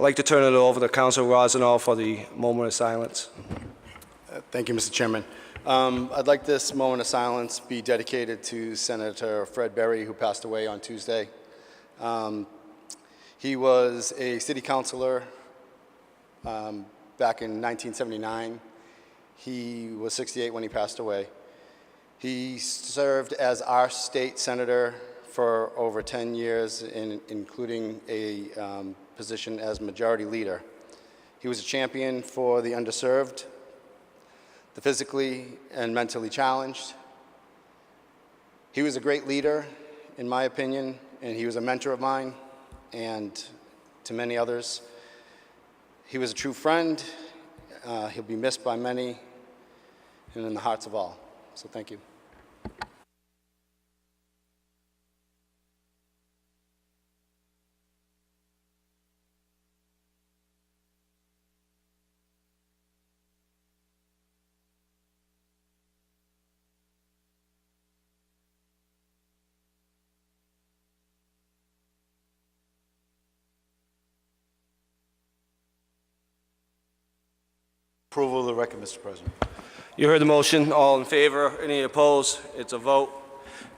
I'd like to turn it over to Councilor Rosenau for the moment of silence. Thank you, Mr. Chairman. I'd like this moment of silence be dedicated to Senator Fred Berry, who passed away on Tuesday. He was a city councilor back in 1979. He was 68 when he passed away. He served as our state senator for over 10 years, including a position as majority leader. He was a champion for the underserved, the physically and mentally challenged. He was a great leader, in my opinion, and he was a mentor of mine and to many others. He was a true friend. He'll be missed by many and in the hearts of all. So thank you. Approval of the record, Mr. President. You heard the motion. All in favor? Any opposed? It's a vote.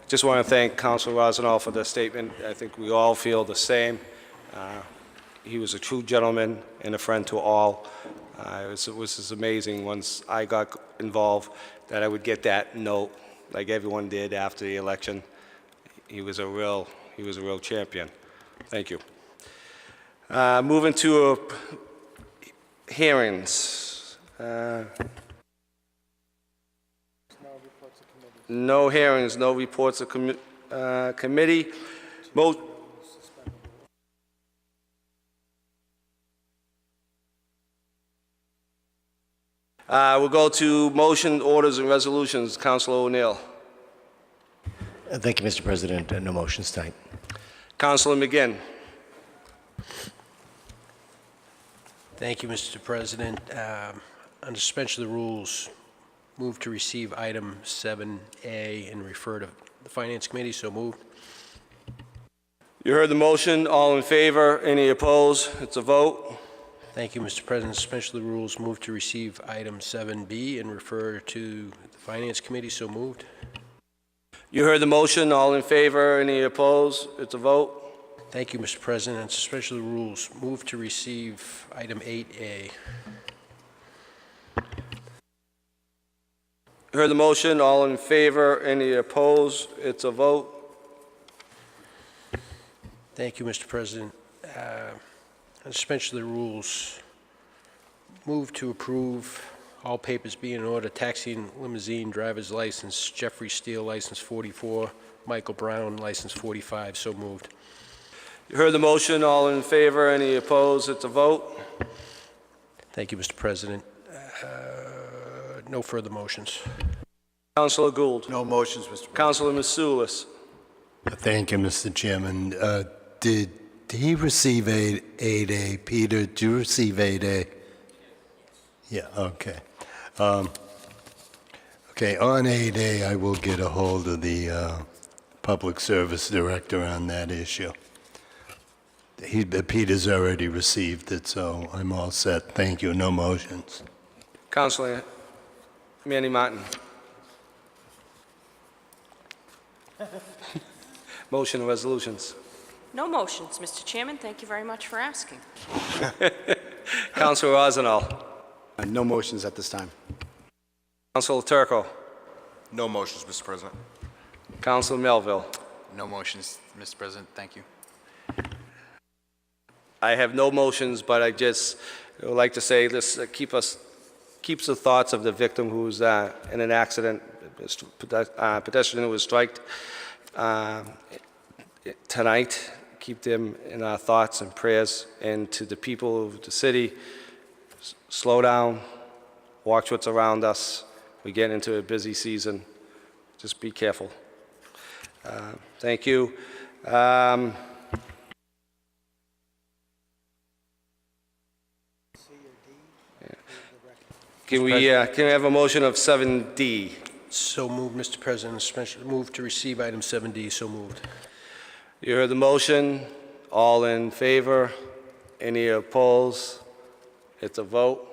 Just want to thank Councilor Rosenau for the statement. I think we all feel the same. He was a true gentleman and a friend to all. It was amazing once I got involved that I would get that note like everyone did after the election. He was a real champion. Thank you. Moving to hearings. No hearings, no reports of committee. We'll go to motion, orders, and resolutions. Councilor O'Neill. Thank you, Mr. President. No motions tonight. Councilor McGinn. Thank you, Mr. President. Under suspension of the rules, move to receive item 7A and refer to the Finance Committee. So moved. You heard the motion. All in favor? Any opposed? It's a vote. Thank you, Mr. President. Suspension of the rules, move to receive item 7B and refer to the Finance Committee. So moved. You heard the motion. All in favor? Any opposed? It's a vote. Thank you, Mr. President. On suspension of the rules, move to receive item 8A. You heard the motion. All in favor? Any opposed? It's a vote. Thank you, Mr. President. On suspension of the rules, move to approve all papers being in order: taxi and limousine driver's license, Jeffrey Steele, license 44, Michael Brown, license 45. So moved. You heard the motion. All in favor? Any opposed? It's a vote. Thank you, Mr. President. No further motions. Councilor Gould. No motions, Mr. President. Councilor Mitsoulas. Thank you, Mr. Chairman. Did he receive 8A? Peter, did you receive 8A? Yeah, okay. Okay, on 8A, I will get a hold of the Public Service Director on that issue. Peter's already received it, so I'm all set. Thank you. No motions. Councilor Manny Martin. Motion and resolutions. No motions, Mr. Chairman. Thank you very much for asking. Councilor Rosenau. No motions at this time. Councilor Turco. No motions, Mr. President. Councilor Melville. No motions, Mr. President. Thank you. I have no motions, but I just would like to say this keeps the thoughts of the victim who's in an accident, pedestrian who was striked tonight. Keep them in our thoughts and prayers. And to the people of the city, slow down, watch what's around us. We get into a busy season. Just be careful. Thank you. Can we have a motion of 7D? So moved, Mr. President. Move to receive item 7D. So moved. You heard the motion. All in favor? Any opposed? It's a vote.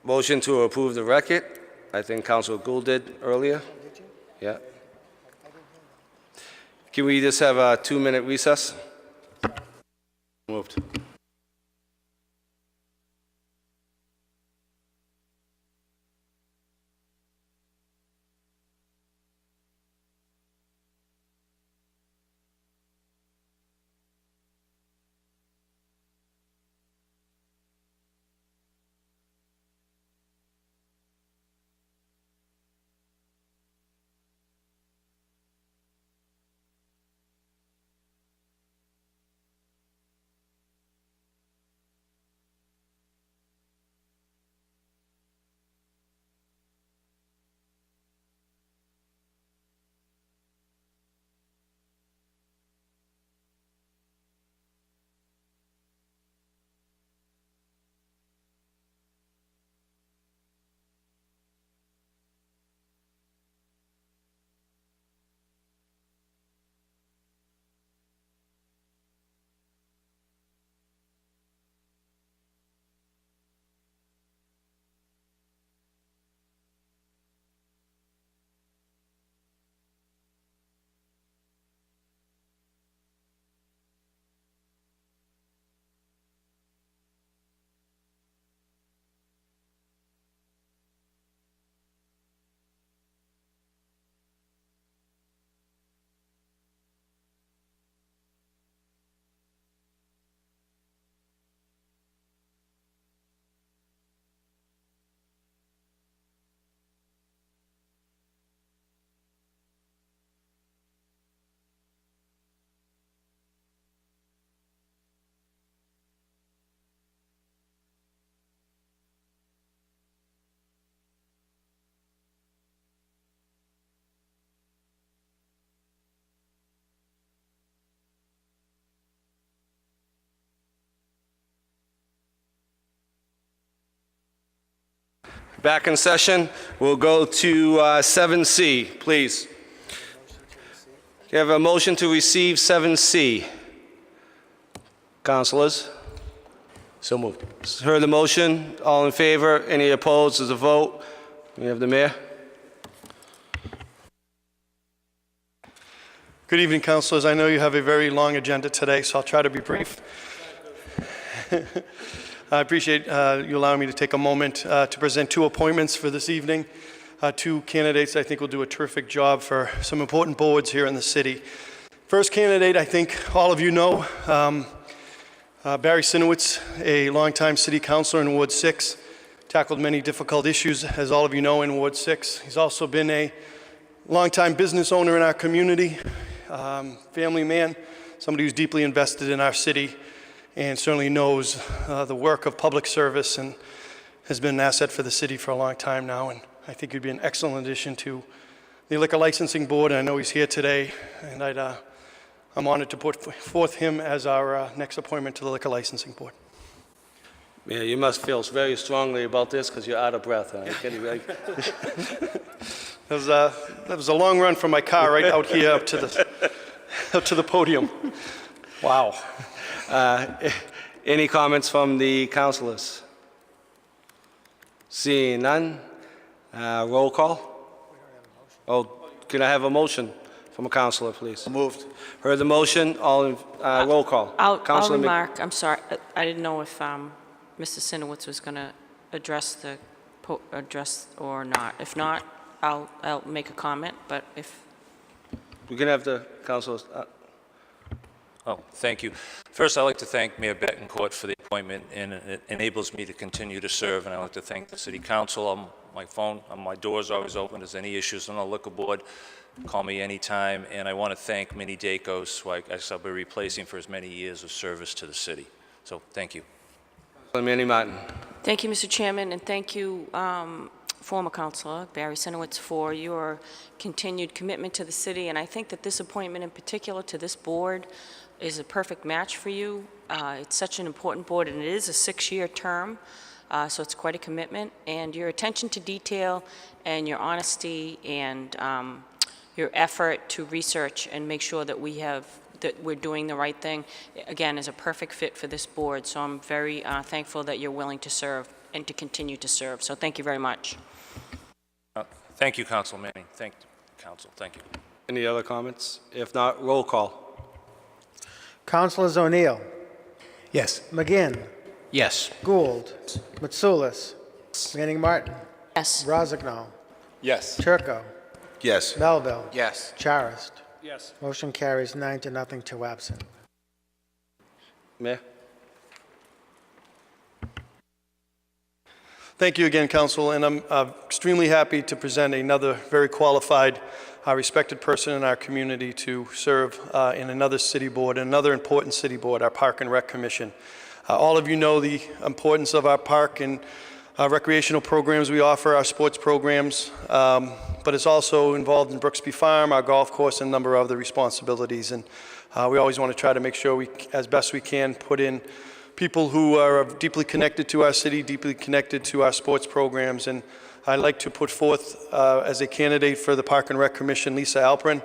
Motion to approve the record. I think Councilor Gould did earlier. Yeah. Can we just have a 2-minute recess? Moved. Back in session. We'll go to 7C, please. You have a motion to receive 7C. Councilors? So moved. Heard the motion. All in favor? Any opposed? Is a vote. We have the mayor. Good evening, councilors. I know you have a very long agenda today, so I'll try to be brief. I appreciate you allowing me to take a moment to present 2 appointments for this evening. 2 candidates I think will do a terrific job for some important boards here in the city. First candidate, I think all of you know, Barry Sinowitz, a longtime city councilor in Ward 6, tackled many difficult issues, as all of you know, in Ward 6. He's also been a longtime business owner in our community, family man, somebody who's deeply invested in our city and certainly knows the work of public service and has been an asset for the city for a long time now. And I think he'd be an excellent addition to the Liquor Licensing Board. And I know he's here today, and I'm honored to put forth him as our next appointment to the Liquor Licensing Board. Yeah, you must feel very strongly about this because you're out of breath. Huh? That was a long run from my car right out here up to the podium. Wow. Any comments from the councilors? Seeing none, roll call. Oh, can I have a motion from a councilor, please? Moved. Heard the motion. All in roll call. I'll Councilor remark, I'm sorry, I didn't know if Mr. Sinowitz was going to address or not. If not, I'll make a comment, but if... We can have the councilors. Oh, thank you. First, I'd like to thank Mayor Betancourt for the appointment, and it enables me to continue to serve, and I'd like to thank the City Council. On my phone, my door's always open. If there's any issues on the liquor board, call me anytime. And I want to thank Minnie Dacos, who I guess I'll be replacing for his many years of service to the city. So, thank you. Manny Martin. Thank you, Mr. Chairman, and thank you, former councilor Barry Sinowitz, for your continued commitment to the city. And I think that this appointment in particular to this board is a perfect match for you. It's such an important board, and it is a 6-year term, so it's quite a commitment. And your attention to detail and your honesty and your effort to research and make sure that we're doing the right thing, again, is a perfect fit for this board. So I'm very thankful that you're willing to serve and to continue to serve. So thank you very much. Thank you, Council Manning. Thank you, Council. Thank you. Any other comments? If not, roll call. Councilors O'Neill, Yes. McGinn, Yes. Gould, Mitsoulas, Manning Martin, Yes. Rozignol, Yes. Turco, Yes. Melville, Yes. Charist. Yes. Motion carries 9-0, 2 absent. Mayor? Thank you again, Council, and I'm extremely happy to present another very qualified, respected person in our community to serve in another city board, another important city board, our Park and Rec Commission. All of you know the importance of our park and recreational programs we offer, our sports programs, but it's also involved in Brooksby Farm, our golf course, and a number of other responsibilities. And we always want to try to make sure we, as best we can, put in people who are deeply connected to our city, deeply connected to our sports programs. And I'd like to put forth as a candidate for the Park and Rec Commission, Lisa Alperin.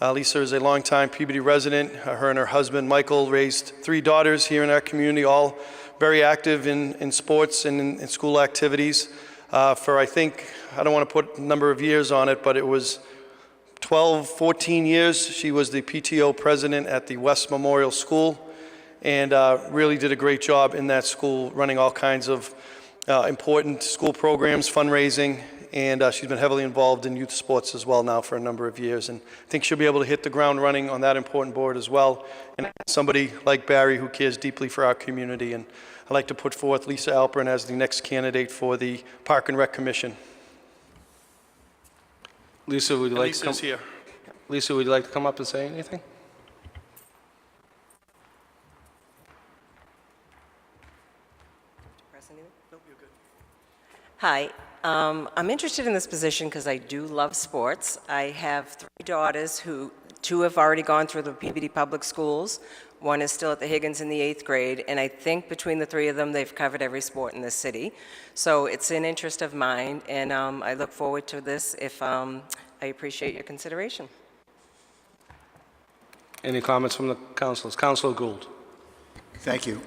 Lisa is a longtime Peabody resident. Her and her husband, Michael, raised 3 daughters here in our community, all very active in sports and in school activities. For, I think, I don't want to put a number of years on it, but it was 12, 14 years. She was the PTO president at the West Memorial School and really did a great job in that school, running all kinds of important school programs, fundraising, and she's been heavily involved in youth sports as well now for a number of years. And I think she'll be able to hit the ground running on that important board as well. And somebody like Barry who cares deeply for our community. And I'd like to put forth Lisa Alperin as the next candidate for the Park and Rec Commission. Lisa, would you like to come? Lisa's here. Lisa, would you like to come up and say anything? Hi. I'm interested in this position because I do love sports. I have 3 daughters who 2 have already gone through the Peabody Public Schools. 1 is still at the Higgins in the 8th grade, and I think between the 3 of them, they've covered every sport in this city. So it's an interest of mine, and I look forward to this if I appreciate your consideration. Any comments from the councilors? Councilor Gould. Thank you.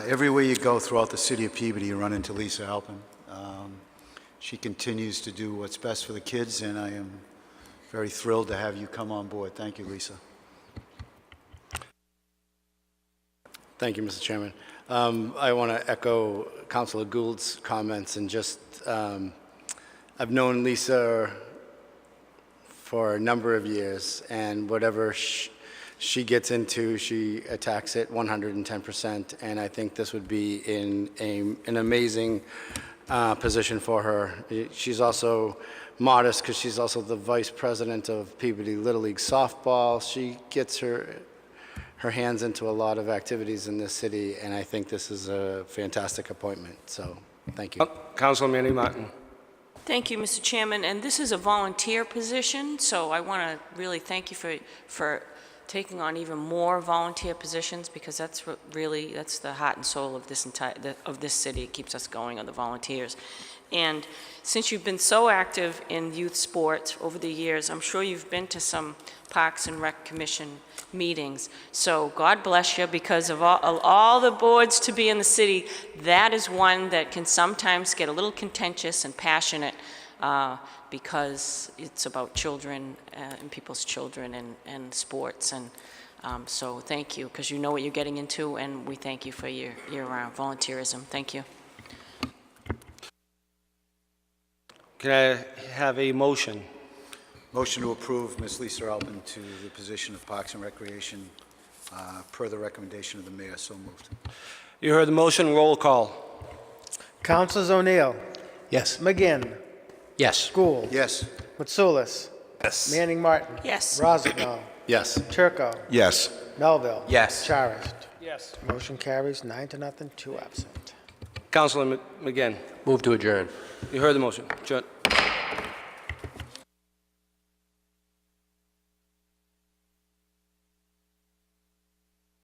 Everywhere you go throughout the city of Peabody, you run into Lisa Alperin. She continues to do what's best for the kids, and I am very thrilled to have you come on board. Thank you, Lisa. Thank you, Mr. Chairman. I want to echo Councilor Gould's comments and just, I've known Lisa for a number of years, and whatever she gets into, she attacks it 110%, and I think this would be an amazing position for her. She's also modest because she's also the vice president of Peabody Little League Softball. She gets her hands into a lot of activities in this city, and I think this is a fantastic appointment. So, thank you. Councilor Manning Martin. Thank you, Mr. Chairman, and this is a volunteer position, so I want to really thank you for taking on even more volunteer positions, because that's what really, that's the heart and soul of this of this city. It keeps us going, on the volunteers. And since you've been so active in youth sports over the years, I'm sure you've been to some Parks and Rec Commission meetings. So God bless you, because of all the boards to be in the city, that is one that can sometimes get a little contentious and passionate, because it's about children and people's children and sports. And so thank you, because you know what you're getting into, and we thank you for your volunteerism. Thank you. Can I have a motion? Motion to approve Ms. Lisa Alperin to the position of Parks and Recreation per the recommendation of the mayor. So moved. You heard the motion. Roll call. Councilors O'Neill, Yes. McGinn, Yes. Gould, Yes. Mitsoulas, Yes. Manning Martin, Yes. Rozignol, Yes. Turco, Yes. Melville. Yes. Charist. Yes. Motion carries 9-0, 2 absent. Councilor McGinn. Move to adjourn. You heard the motion.